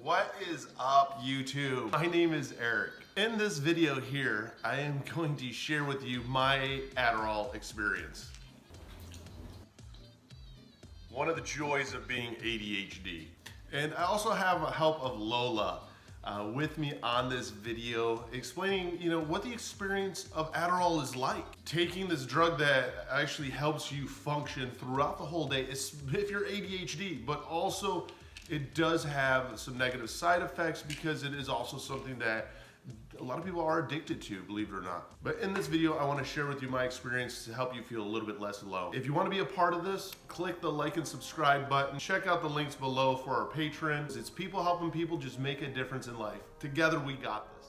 What is up, YouTube? My name is Eric. In this video here, I am going to share with you my Adderall experience. One of the joys of being ADHD. And I also have the help of Lola with me on this video, explaining, what the experience of Adderall is like. Taking this drug that actually helps you function throughout the whole day, if you're ADHD, but also it does have some negative side effects because it is also something that a lot of people are addicted to, believe it or not. But in this video, I want to share with you my experience to help you feel a little bit less alone. If you want to be a part of this, click the like and subscribe button. Check out the links below for our patrons. It's people helping people just make a difference in life. Together, we got this.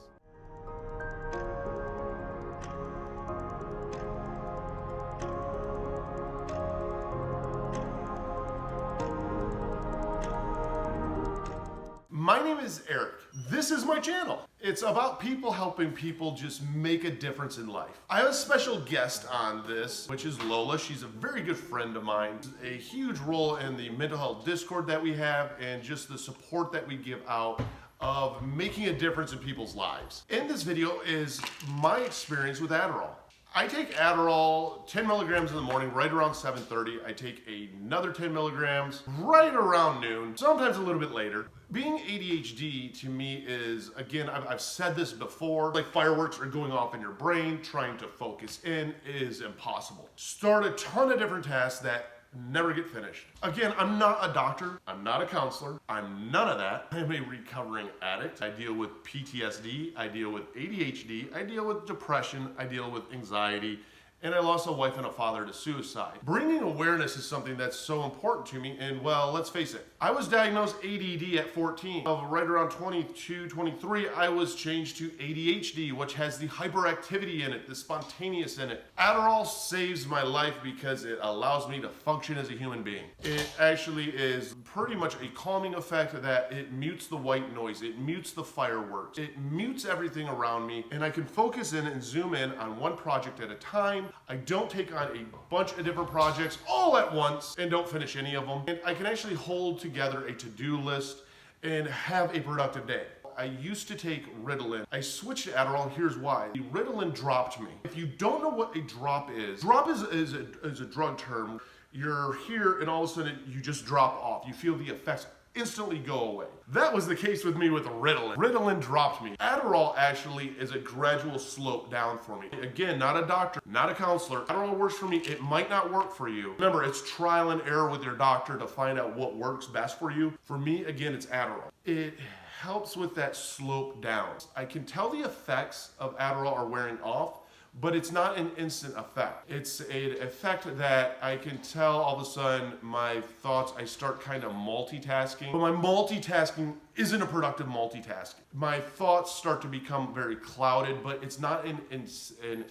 My name is Eric. This is my channel. It's about people helping people just make a difference in life. I have a special guest on this, which is Lola. She's a very good friend of mine. A huge role in the mental health Discord that we have and just the support that we give out of making a difference in people's lives. In this video is my experience with Adderall. I take Adderall 10 milligrams in the morning, right around 7:30. I take another 10 milligrams right around noon, sometimes a little bit later. Being ADHD to me is, again, I've said this before, like fireworks are going off in your brain. Trying to focus in is impossible. Start a ton of different tasks that never get finished. Again, I'm not a doctor. I'm not a counselor. I'm none of that. I'm a recovering addict. I deal with PTSD. I deal with ADHD. I deal with depression. I deal with anxiety. And I lost a wife and a father to suicide. Bringing awareness is something that's so important to me. And well, let's face it, I was diagnosed ADD at 14. Right around 22, 23, I was changed to ADHD, which has the hyperactivity in it, the spontaneous in it. Adderall saves my life because it allows me to function as a human being. It actually is pretty much a calming effect that it mutes the white noise. It mutes the fireworks. It mutes everything around me. And I can focus in and zoom in on one project at a time. I don't take on a bunch of different projects all at once and don't finish any of them. And I can actually hold together a to-do list and have a productive day. I used to take Ritalin. I switched to Adderall. Here's why. The Ritalin dropped me. If you don't know what a drop is a drug term. You're here and all of a sudden you just drop off. You feel the effects instantly go away. That was the case with me with Ritalin. Ritalin dropped me. Adderall actually is a gradual slope down for me. Again, not a doctor, not a counselor. Adderall works for me. It might not work for you. Remember, it's trial and error with your doctor to find out what works best for you. For me, again, it's Adderall. It helps with that slope down. I can tell the effects of Adderall are wearing off, but it's not an instant effect. It's an effect that I can tell all of a sudden my thoughts, I start kind of multitasking. But my multitasking isn't a productive multitasking. My thoughts start to become very clouded, but it's not an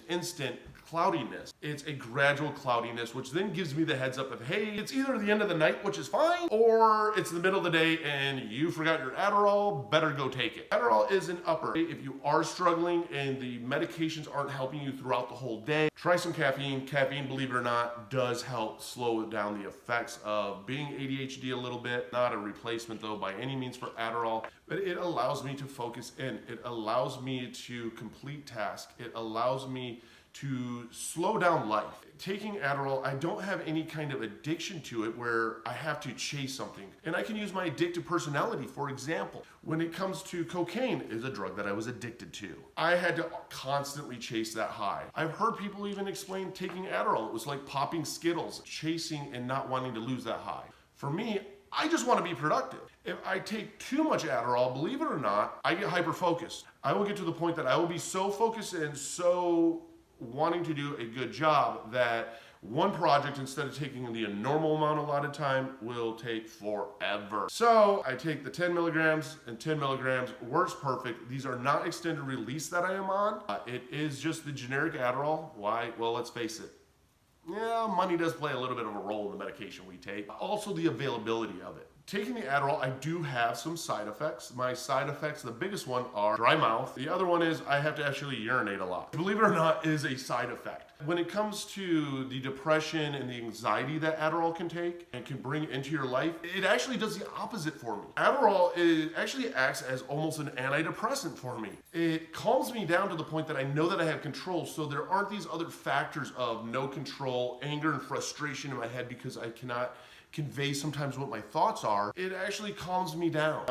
instant cloudiness. It's a gradual cloudiness, which then gives me the heads up of, hey, it's either the end of the night, which is fine, or it's the middle of the day and you forgot your Adderall, better go take it. Adderall is an upper. If you are struggling and the medications aren't helping you throughout the whole day, try some caffeine. Caffeine, believe it or not, does help slow down the effects of being ADHD a little bit. Not a replacement though by any means for Adderall, but it allows me to focus in. It allows me to complete tasks. It allows me to slow down life. Taking Adderall, I don't have any kind of addiction to it where I have to chase something. And I can use my addictive personality, for example. When it comes to cocaine, is a drug that I was addicted to. I had to constantly chase that high. I've heard people even explain taking Adderall. It was like popping Skittles, chasing and not wanting to lose that high. For me, I just want to be productive. If I take too much Adderall, believe it or not, I get hyper-focused. I will get to the point that I will be so focused and so wanting to do a good job that one project, instead of taking the normal amount allotted time, will take forever. So I take the 10 milligrams and 10 milligrams works perfect. These are not extended release that I am on. It is just the generic Adderall. Why? Well, let's face it. Yeah, money does play a little bit of a role in the medication we take. Also the availability of it. Taking the Adderall, I do have some side effects. My side effects, the biggest one are dry mouth. The other one is I have to actually urinate a lot. Believe it or not, is a side effect. When it comes to the depression and the anxiety that Adderall can take and can bring into your life, it actually does the opposite for me. Adderall actually acts as almost an antidepressant for me. It calms me down to the point that I know that I have control, so there aren't these other factors of no control, anger and frustration in my head because I cannot convey sometimes what my thoughts are. It actually calms me down.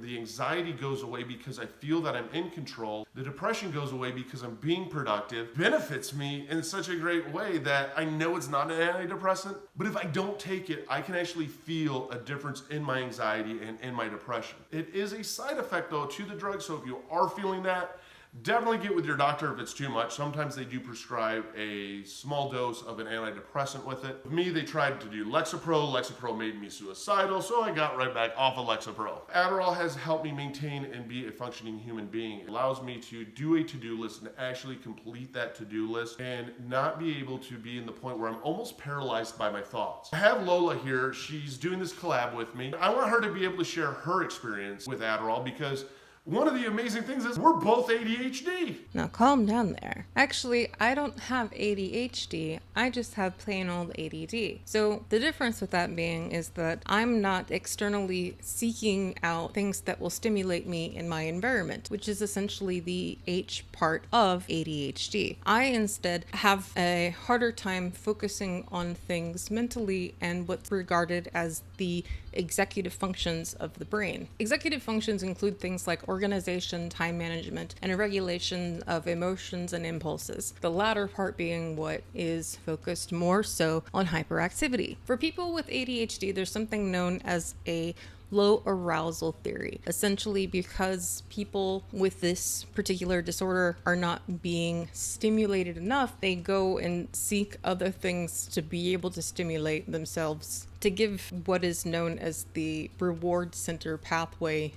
The anxiety goes away because I feel that I'm in control. The depression goes away because I'm being productive. Benefits me in such a great way that I know it's not an antidepressant, but if I don't take it, I can actually feel a difference in my anxiety and in my depression. It is a side effect though to the drug, so if you are feeling that, definitely get with your doctor if it's too much. Sometimes they do prescribe a small dose of an antidepressant with it. For me, they tried to do Lexapro. Lexapro made me suicidal, so I got right back off of Lexapro. Adderall has helped me maintain and be a functioning human being. It allows me to do a to-do list and actually complete that to-do list and not be able to be in the point where I'm almost paralyzed by my thoughts. I have Lola here. She's doing this collab with me. I want her to be able to share her experience with Adderall because one of the amazing things is we're both ADHD. Now calm down there. Actually, I don't have ADHD, I just have plain old ADD. So the difference with that being is that I'm not externally seeking out things that will stimulate me in my environment, which is essentially the H part of ADHD. I instead have a harder time focusing on things mentally and what's regarded as the executive functions of the brain. Executive functions include things like organization, time management, and a regulation of emotions and impulses. The latter part being what is focused more so on hyperactivity. For people with ADHD, there's something known as a low arousal theory. Essentially, because people with this particular disorder are not being stimulated enough, they go and seek other things to be able to stimulate themselves to give what is known as the reward center pathway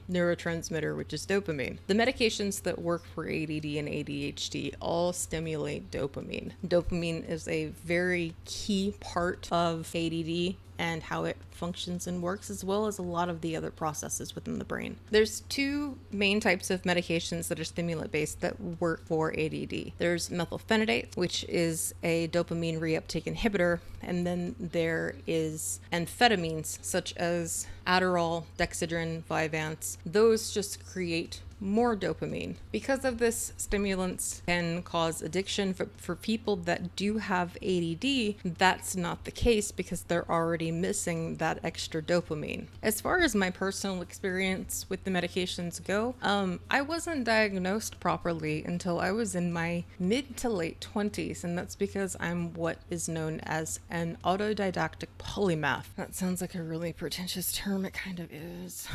neurotransmitter, which is dopamine. The medications that work for ADD and ADHD all stimulate dopamine. Dopamine is a very key part of ADD and how it functions and works, as well as a lot of the other processes within the brain. There's two main types of medications that are stimulant-based that work for ADD. There's methylphenidate, which is a dopamine reuptake inhibitor, and then there is amphetamines such as Adderall, Dexedrine, Vyvanse. Those just create more dopamine. Because of this, stimulants can cause addiction. For people that do have ADD, that's not the case because they're already missing that extra dopamine. As far as my personal experience with the medications go, I wasn't diagnosed properly until I was in my mid to late 20s, and that's because I'm what is known as an autodidactic polymath. That sounds like a really pretentious term. It kind of is.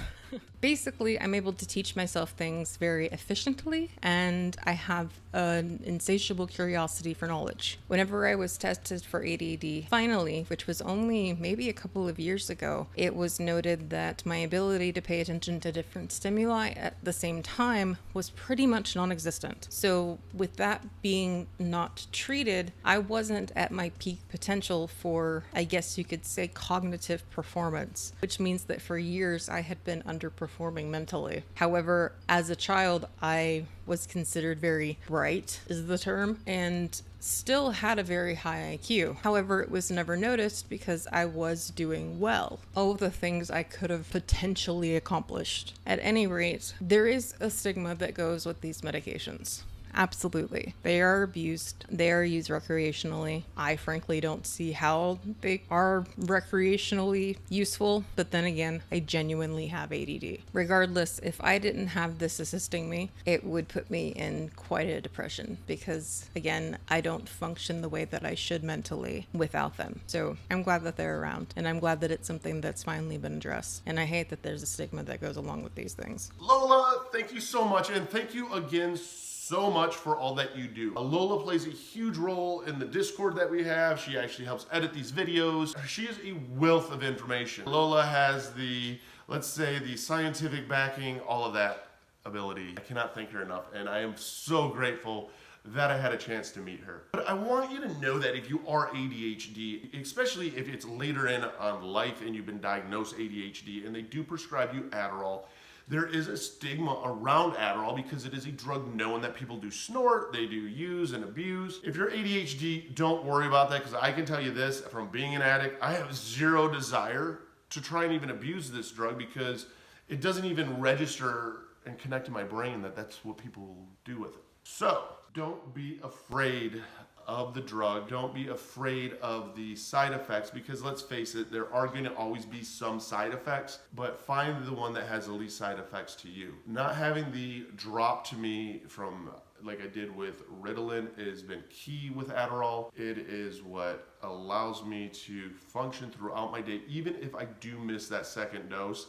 Basically, I'm able to teach myself things very efficiently, and I have an insatiable curiosity for knowledge. Whenever I was tested for ADD, finally, which was only maybe a couple of years ago, it was noted that my ability to pay attention to different stimuli at the same time was pretty much non-existent. So with that being not treated, I wasn't at my peak potential for, I guess you could say, cognitive performance, which means that for years I had been underperforming mentally. However, as a child, I was considered very bright, is the term, and still had a very high IQ. However, it was never noticed because I was doing well. All the things I could have potentially accomplished. At any rate, there is a stigma that goes with these medications. Absolutely. They are abused. They are used recreationally. I frankly don't see how they are recreationally useful, but then again, I genuinely have ADD. Regardless, if I didn't have this assisting me, it would put me in quite a depression because, again, I don't function the way that I should mentally without them. So I'm glad that they're around, and I'm glad that it's something that's finally been addressed. And I hate that there's a stigma that goes along with these things. Lola, thank you so much, and thank you again so much for all that you do. Lola plays a huge role in the Discord that we have. She actually helps edit these videos. She is a wealth of information. Lola has the, let's say, the scientific backing, all of that ability. I cannot thank her enough, and I am so grateful that I had a chance to meet her. But I want you to know that if you are ADHD, especially if it's later in on life and you've been diagnosed ADHD and they do prescribe you Adderall, there is a stigma around Adderall because it is a drug known that people do snort, they do use and abuse. If you're ADHD, don't worry about that, because I can tell you this, from being an addict, I have zero desire to try and even abuse this drug because it doesn't even register and connect to my brain that that's what people do with it. So don't be afraid of the drug. Don't be afraid of the side effects, because let's face it, there are going to always be some side effects, but find the one that has the least side effects to you. Not having the drop to me from like I did with Ritalin has been key with Adderall. It is what allows me to function throughout my day, even if I do miss that second dose,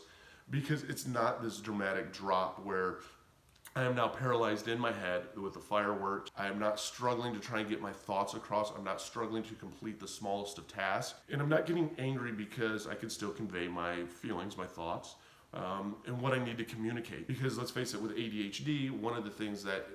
because it's not this dramatic drop where I am now paralyzed in my head with the fireworks. I am not struggling to try and get my thoughts across. I'm not struggling to complete the smallest of tasks. And I'm not getting angry because I can still convey my feelings, my thoughts, and what I need to communicate. Because let's face it, with ADHD, one of the things that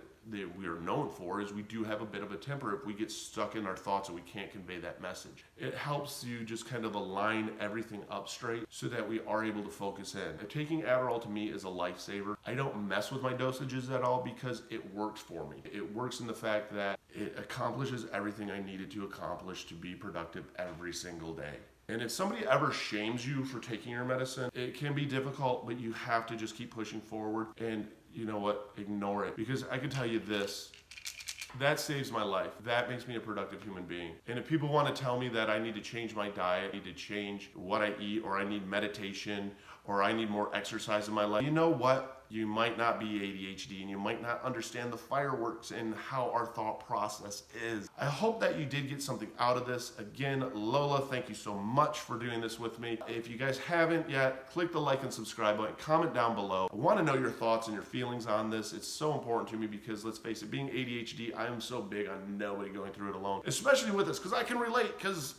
we are known for is we do have a bit of a temper if we get stuck in our thoughts and we can't convey that message. It helps you just kind of align everything up straight so that we are able to focus in. Taking Adderall to me is a lifesaver. I don't mess with my dosages at all because it works for me. It works in the fact that it accomplishes everything I needed to accomplish to be productive every single day. And if somebody ever shames you for taking your medicine, it can be difficult, but you have to just keep pushing forward. And you know what? Ignore it. Because I can tell you this, that saves my life. That makes me a productive human being. And if people want to tell me that I need to change my diet, I need to change what I eat, or I need meditation, or I need more exercise in my life, you know what? You might not be ADHD and you might not understand the fireworks and how our thought process is. I hope that you did get something out of this. Again, Lola, thank you so much for doing this with me. If you guys haven't yet, click the like and subscribe button, comment down below. I want to know your thoughts and your feelings on this. It's so important to me because let's face it, being ADHD, I am so big on nobody going through it alone, especially with this, because I can relate, because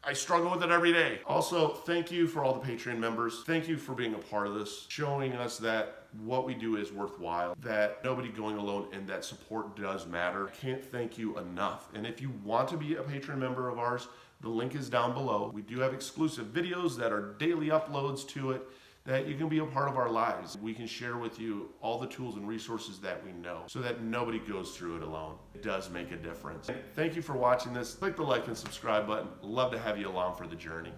I struggle with it every day. Also, thank you for all the Patreon members. Thank you for being a part of this, showing us that what we do is worthwhile, that nobody going alone, and that support does matter. I can't thank you enough. And if you want to be a Patreon member of ours, the link is down below. We do have exclusive videos that are daily uploads to it, that you can be a part of our lives. We can share with you all the tools and resources that we know so that nobody goes through it alone. It does make a difference. Thank you for watching this. Click the like and subscribe button. Love to have you along for the journey.